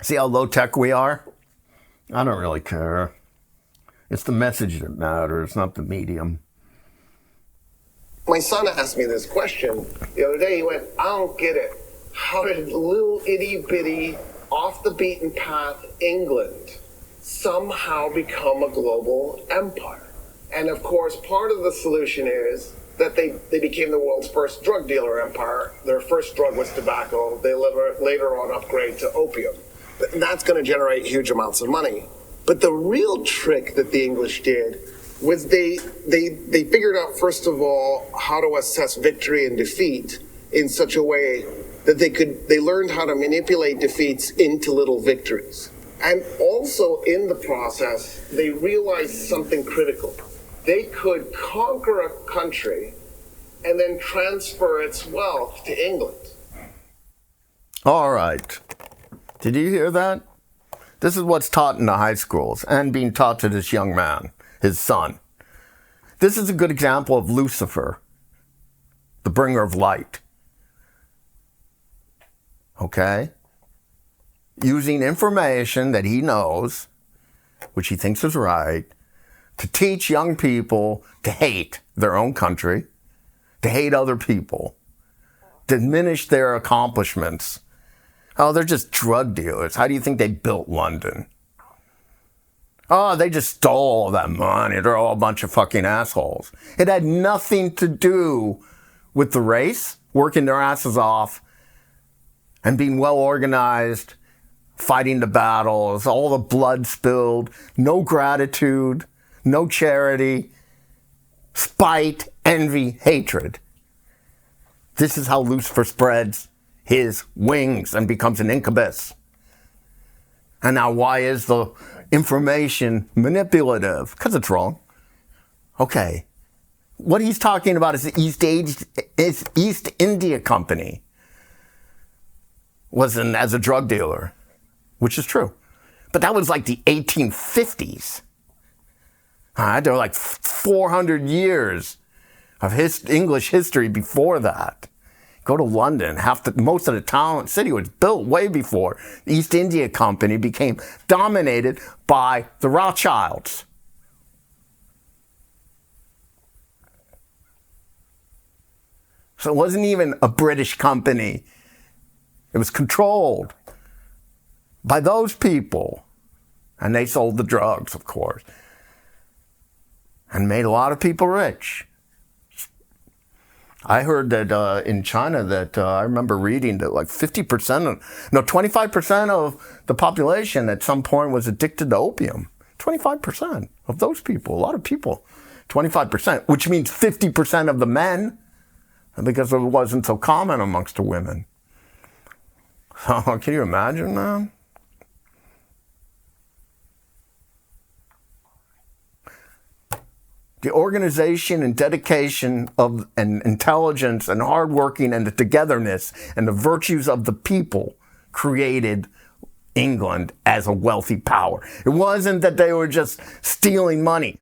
See how low-tech we are? I don't really care. It's the message that matters, not the medium. My son asked me this question the other day. He went, I don't get it. How did little itty-bitty, off-the-beaten-path England somehow become a global empire? And of course, part of the solution is that they became the world's first drug dealer empire. Their first drug was tobacco. They later on upgrade to opium. And that's going to generate huge amounts of money. But the real trick that the English did was they figured out, first of all, how to assess victory and defeat in such a way that they learned how to manipulate defeats into little victories. And also in the process, they realized something critical. They could conquer a country and then transfer its wealth to England. All right. Did you hear that? This is what's taught in the high schools and being taught to this young man, his son. This is a good example of Lucifer, the bringer of light. Okay? Using information that he knows, which he thinks is right, to teach young people to hate their own country, to hate other people, diminish their accomplishments. Oh, they're just drug dealers. How do you think they built London? Oh, they just stole all that money. They're all a bunch of fucking assholes. It had nothing to do with the race, working their asses off, and being well organized, fighting the battles, all the blood spilled, no gratitude, no charity, spite, envy, hatred. This is how Lucifer spreads his wings and becomes an incubus. And now why is the information manipulative? Because it's wrong. Okay. What he's talking about is the East India Company wasn't as a drug dealer, which is true. But that was like the 1850s. There were like 400 years of English history before that. Go to London, most of the city was built way before the East India Company became dominated by the Rothschilds. So it wasn't even a British company. It was controlled by those people. And they sold the drugs, of course. And made a lot of people rich. I heard that in China that I remember reading that like 25% of the population at some point was addicted to opium. 25% of those people, a lot of people. 25%, which means 50% of the men, because it wasn't so common amongst the women. So can you imagine, man? The organization and dedication of and intelligence and hard working and the togetherness and the virtues of the people created England as a wealthy power. It wasn't that they were just stealing money.